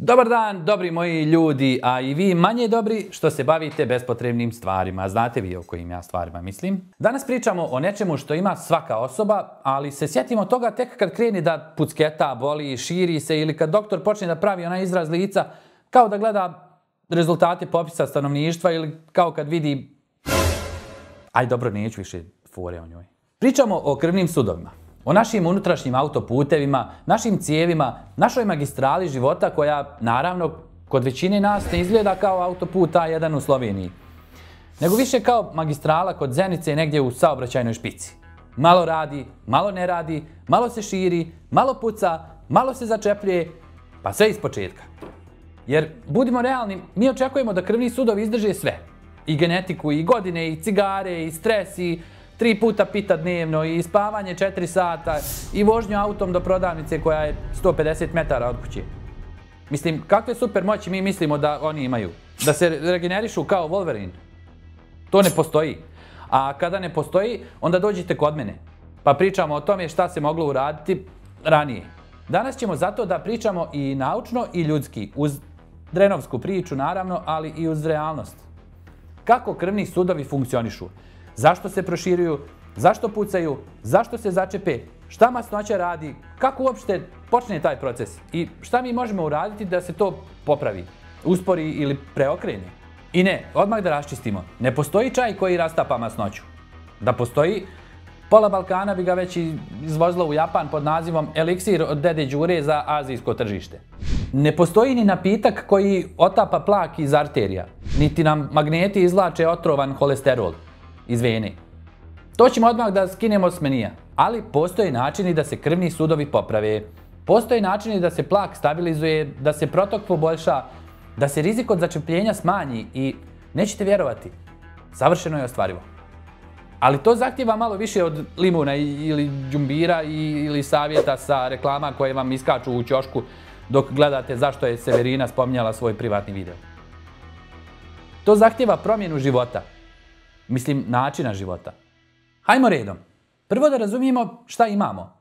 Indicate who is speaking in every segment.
Speaker 1: Dobar dan, dobri moji ljudi, a i vi manje dobri što se bavite bespotrebnim stvarima. Znate vi o kojim ja stvarima mislim. Danas pričamo o nečemu što ima svaka osoba, ali se sjetimo toga tek kad krene da pucketa, boli, širi se ili kad doktor počne da pravi onaj izraz lica kao da gleda rezultate popisa stanovništva ili kao kad vidi... Aj dobro, neću više fore o njoj. Pričamo o krvnim sudovima. O našim unutrašnjim autoputevima, našim cijevima, našoj magistrali života koja, naravno, kod većine nas ne izgleda kao autoput A1 u Sloveniji, nego više kao magistrala kod Zenice negdje u saobraćajnoj špici. Malo radi, malo ne radi, malo se širi, malo puca, malo se začepljuje, pa sve ispočetka. Jer, budimo realni, mi očekujemo da krvni sudovi izdrže sve. I genetiku, i godine, i cigare, i stres, i 3 puta pita dnevno, i spavanje 4 sata, i vožnju autom do prodavnice koja je 150 metara od kuće. Mislim, kakve super moći mi mislimo da oni imaju? Da se regenerišu kao Wolverine? To ne postoji. A kada ne postoji, onda dođite kod mene. Pa pričamo o tome šta se moglo uraditi ranije. Danas ćemo zato da pričamo i naučno i ljudski, uz drenovsku priču naravno, ali i uz realnost. Kako krvni sudovi funkcionišu? Zašto se proširuju? Zašto pucaju? Zašto se začepe? Šta masnoća radi? Kako uopšte počne taj proces? I šta mi možemo uraditi da se to popravi, uspori ili preokrene? I ne, odmah da raščistimo. Ne postoji čaj koji rastapa masnoću. Da postoji, pola Balkana bi ga već izvozilo u Japan pod nazivom eliksir od dede Đure za azijsko tržište. Ne postoji ni napitak koji otapa plak iz arterija, niti nam magneti izvlače otrovan holesterol iz vene. To ćemo odmah da skinemo s menija, ali postoje načini da se krvni sudovi poprave. Postoje načini da se plak stabilizuje, da se protok poboljša, da se rizik od začepljenja smanji i, nećete vjerovati, savršeno je ostvarivo. Ali to zahtijeva malo više od limuna ili đumbira ili savjeta sa reklama koje vam iskaču u ćošku dok gledate zašto je Severina spominjala svoj privatni video. To zahtijeva promjenu života. Mislim, načina života. Hajmo redom. Prvo da razumijemo šta imamo.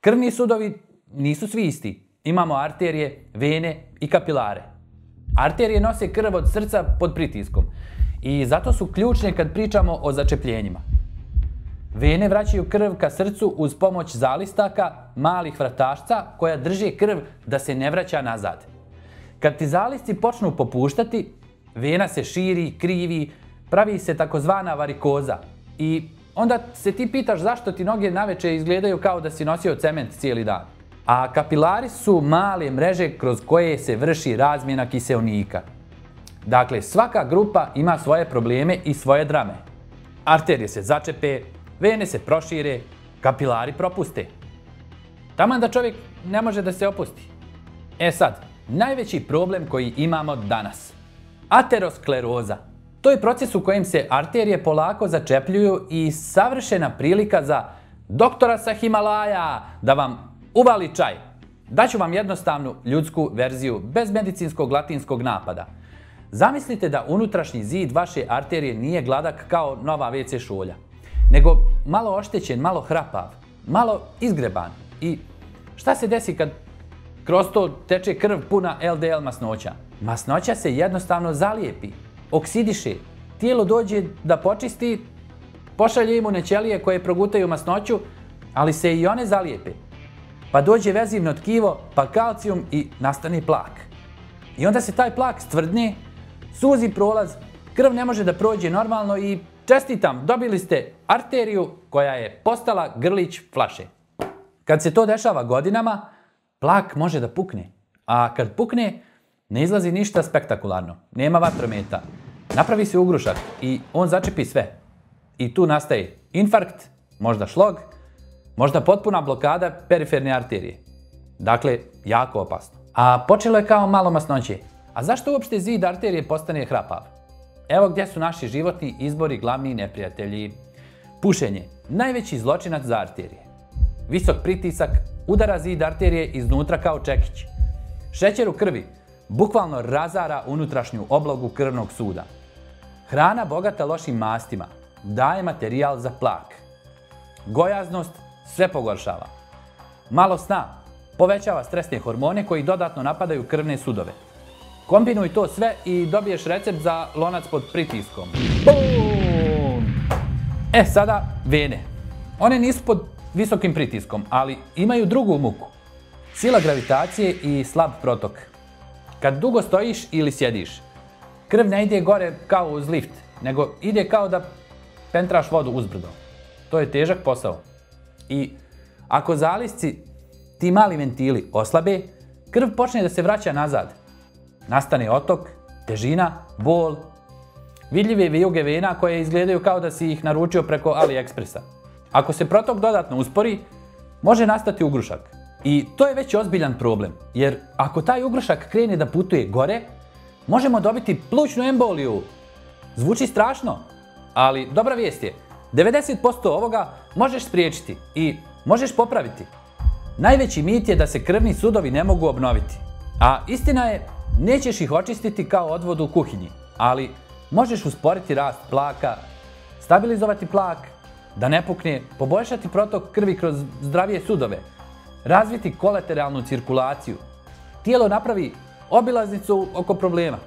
Speaker 1: Krvni sudovi nisu svi isti. Imamo arterije, vene i kapilare. Arterije nose krv od srca pod pritiskom i zato su ključne kad pričamo o začepljenjima. Vene vraćaju krv ka srcu uz pomoć zalistaka, malih vratašca koja drže krv da se ne vraća nazad. Kad ti zalisci počnu popuštati, vena se širi, krivi, pravi se takozvana varikoza i onda se ti pitaš zašto ti noge naveče izgledaju kao da si nosio cement cijeli dan. A kapilari su male mreže kroz koje se vrši razmjena kiseonika. Dakle, svaka grupa ima svoje probleme i svoje drame. Arterije se začepe, vene se prošire, kapilari propuste. Taman da čovjek ne može da se opusti. E sad, najveći problem koji imamo danas. Ateroskleroza. To je proces u kojem se arterije polako začepljuju i savršena prilika za doktora sa Himalaja da vam uvali čaj. Daću vam jednostavnu ljudsku verziju bez medicinskog latinskog napada. Zamislite da unutrašnji zid vaše arterije nije gladak kao nova WC šolja, nego malo oštećen, malo hrapav, malo izgreban. I šta se desi kad kroz to teče krv puna LDL masnoća? Masnoća se jednostavno zalijepi, oksidiše, tijelo dođe da počisti, pošalje imune ćelije koje progutaju masnoću, ali se i one zalijepe. Pa dođe vezivno tkivo, pa kalcijum i nastane plak. I onda se taj plak stvrdne, suzi prolaz, krv ne može da prođe normalno i čestitam, dobili ste arteriju koja je postala grlić flaše. Kad se to dešava godinama, plak može da pukne. A kad pukne, ne izlazi ništa spektakularno. Nema vatrometa. Napravi se ugrušak i on začepi sve. I tu nastaje infarkt, možda šlog, možda potpuna blokada periferne arterije. Dakle, jako opasno. A počelo je kao malo masnoće. A zašto uopšte zid arterije postane hrapav? Evo gdje su naši životni izbori glavni neprijatelji. Pušenje, najveći zločinac za arterije. Visok pritisak udara zid arterije iznutra kao čekić. Šećer u krvi bukvalno razara unutrašnju oblogu krvnog suda. Hrana bogata lošim mastima daje materijal za plak. Gojaznost sve pogoršava. Malo sna povećava stresne hormone koji dodatno napadaju krvne sudove. Kombinuj to sve i dobiješ recept za lonac pod pritiskom. Bum! Sada vene. One nisu pod visokim pritiskom, ali imaju drugu muku. Sila gravitacije i slab protok. Kad dugo stojiš ili sjediš, krv ne ide gore kao uz lift, nego ide kao da pentraš vodu uzbrdo. To je težak posao. I ako zalisci, ti mali ventili, oslabe, krv počne da se vraća nazad. Nastane otok, težina, bol, vidljive vijuge vena koje izgledaju kao da si ih naručio preko AliExpressa. Ako se protok dodatno uspori, može nastati ugrušak. I to je već ozbiljan problem, jer ako taj ugrušak krene da putuje gore, možemo dobiti plućnu emboliju. Zvuči strašno, ali dobra vijest je, 90% ovoga možeš spriječiti i možeš popraviti. Najveći mit je da se krvni sudovi ne mogu obnoviti. A istina je, nećeš ih očistiti kao odvod u kuhinji, ali možeš usporiti rast plaka, stabilizovati plak, da ne pukne, poboljšati protok krvi kroz zdravije sudove, razviti kolateralnu cirkulaciju. Tijelo napravi obilaznicu oko problema.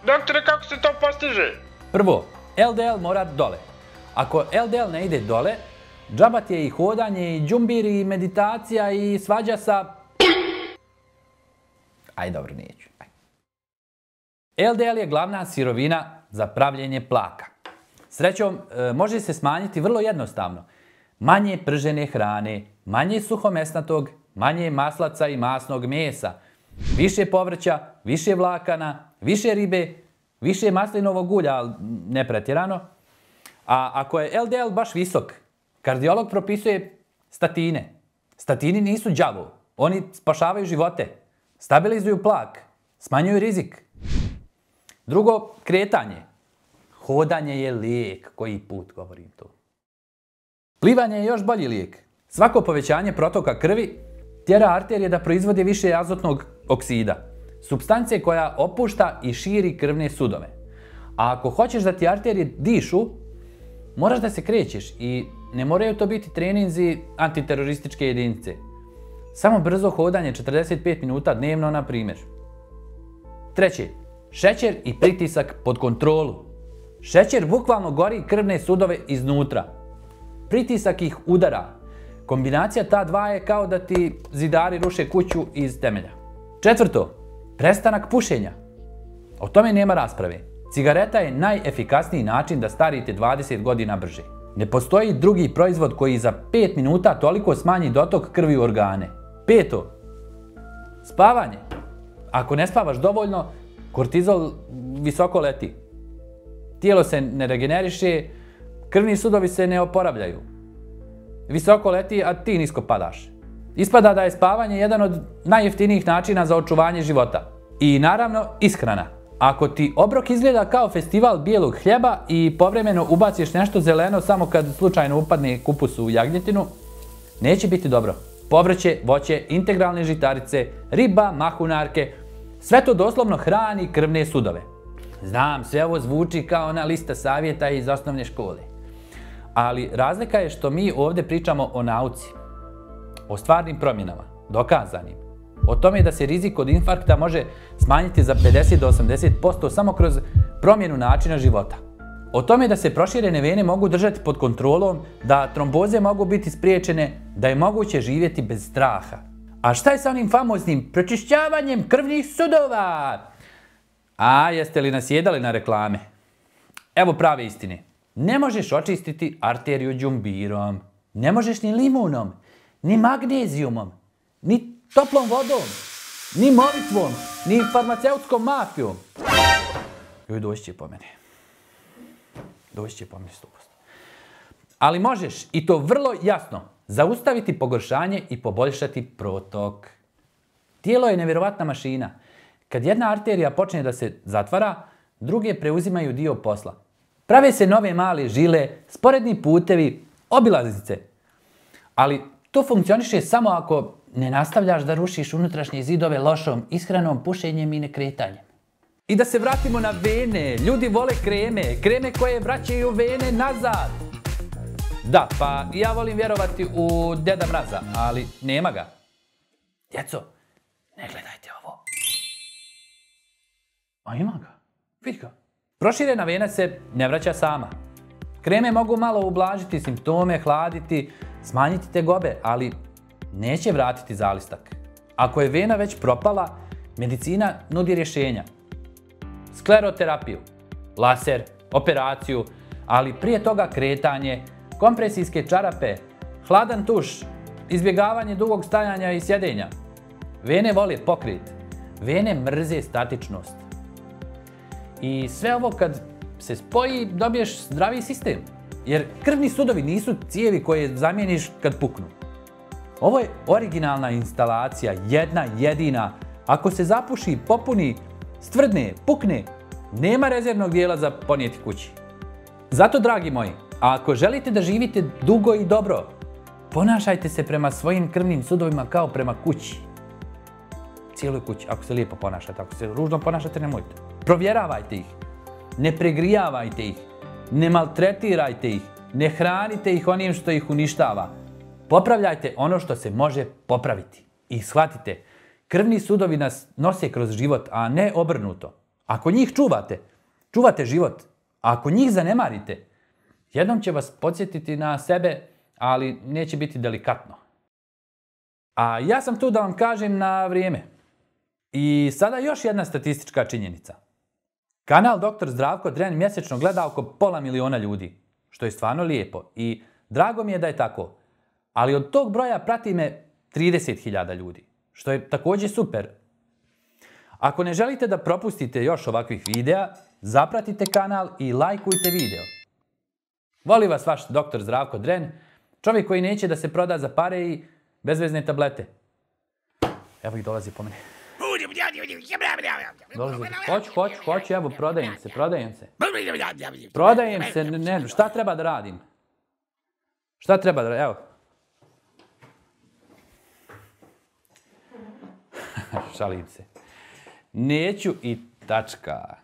Speaker 2: Doktore, kako se to postiže?
Speaker 1: Prvo, LDL mora dole. Ako LDL ne ide dole, džabat je i hodanje, i džumbir, i meditacija, i svađa sa... Aj dobro, neću. LDL je glavna sirovina za pravljenje plaka. Srećom, može se smanjiti vrlo jednostavno. Manje pržene hrane, manje suhomesnatog, manje maslaca i masnog mesa, više povrća, više vlakana, više ribe, više maslinovog ulja, ali ne pretjerano. A ako je LDL baš visok, kardiolog propisuje statine. Statini nisu đavo, oni spašavaju živote, stabilizuju plak, smanjuju rizik. Drugo, kretanje. Hodanje je lijek, koji put govorim to. Plivanje je još bolji lijek. Svako povećanje protoka krvi tjera arterije da proizvode više azotnog oksida, supstance koja opušta i širi krvne sudove. A ako hoćeš da ti arterije dišu, moraš da se krećeš i ne moraju to biti treninzi antiterorističke jedinice. Samo brzo hodanje 45 minuta dnevno, na primjer. Treće, šećer i pritisak pod kontrolu. Šećer bukvalno gori krvne sudove iznutra. Pritisak ih udara. Kombinacija ta dva je kao da ti zidari ruše kuću iz temelja. Četvrto, prestanak pušenja. O tome nema rasprave. Cigareta je najefikasniji način da starite 20 godina brže. Ne postoji drugi proizvod koji za 5 minuta toliko smanji dotok krvi u organe. Peto, spavanje. Ako ne spavaš dovoljno, kortizol visoko leti. Tijelo se ne regeneriše, krvni sudovi se ne oporavljaju. Visoko leti, a ti nisko padaš. Ispada da je spavanje jedan od najjeftinijih načina za očuvanje života. I naravno, ishrana. Ako ti obrok izgleda kao festival bijelog hljeba i povremeno ubaciš nešto zeleno samo kad slučajno upadne kupus u jagnjetinu, neće biti dobro. Povrće, voće, integralne žitarice, riba, mahunarke, sve to doslovno hrani krvne sudove. Znam, sve ovo zvuči kao ona lista savjeta iz osnovne škole. Ali razlika je što mi ovdje pričamo o nauci, o stvarnim promjenama, dokazanim. O tome da se rizik od infarkta može smanjiti za 50 do 80% samo kroz promjenu načina života. O tome da se proširene vene mogu držati pod kontrolom, da tromboze mogu biti spriječene, da je moguće živjeti bez straha. A šta je sa onim famoznim pročišćavanjem krvnih sudova? A jeste li nasjedali na reklame? Evo prave istine. Ne možeš očistiti arteriju džumbirom, ne možeš ni limunom, ni magnezijumom, ni toplom vodom, ni molitvom, ni farmaceutskom mafijom. Joj, doći će po mene. Doći će po mene 100%. Ali možeš, i to vrlo jasno, zaustaviti pogoršanje i poboljšati protok. Tijelo je nevjerovatna mašina. Kad jedna arterija počne da se zatvara, druge preuzimaju dio posla. Prave se nove male žile, sporedni putevi, obilaznice. Ali to funkcioniše samo ako ne nastavljaš da rušiš unutrašnje zidove lošom ishranom, pušenjem i nekretanjem. I da se vratimo na vene. Ljudi vole kreme. Kreme koje vraćaju vene nazad. Da, pa ja volim vjerovati u Deda Mraza, ali nema ga. Djeco, ne gledajte ovo. A ima ga. Vidi ga. Proširena vena se ne vraća sama. Kreme mogu malo ublažiti simptome, hladiti, smanjiti tegobe, ali neće vratiti zalistak. Ako je vena već propala, medicina nudi rješenja. Skleroterapiju, laser, operaciju, ali prije toga kretanje, kompresijske čarape, hladan tuš, izbjegavanje dugog stajanja i sjedenja. Vene vole pokret, vene mrze statičnost. I sve ovo kad se spoji dobiješ zdravi sistem. Jer krvni sudovi nisu cijevi koje zamijeniš kad puknu. Ovo je originalna instalacija, jedna jedina. Ako se zapuši, popuni, stvrdne, pukne, nema rezervnog dijela za ponijeti kući. Zato, dragi moji, ako želite da živite dugo i dobro, ponašajte se prema svojim krvnim sudovima kao prema kući. Cijeloj kući, ako se lijepo ponašate, ako se ružno ponašate, nemojte. Provjeravajte ih, ne pregrijavajte ih, ne maltretirajte ih, ne hranite ih onim što ih uništava. Popravljajte ono što se može popraviti. I shvatite, krvni sudovi nas nose kroz život, a ne obrnuto. Ako njih čuvate, čuvate život. A ako njih zanemarite, jednom će vas podsjetiti na sebe, ali neće biti delikatno. A ja sam tu da vam kažem na vrijeme. I sada još jedna statistička činjenica. Kanal Dr. Zdravko Dren mjesečno gleda oko 500 000 ljudi, što je stvarno lijepo i drago mi je da je tako. Ali od tog broja prati me 30.000 ljudi, što je također super. Ako ne želite da propustite još ovakvih videa, zapratite kanal i lajkujte video. Voli vas vaš Dr. Zdravko Dren, čovjek koji neće da se proda za pare i bezvezne tablete. Evo ih dolazi po mene. Hoću, evo, prodajem se. Prodajem se, ne, šta treba da radim? Evo. Šalim se. Neću i tačka.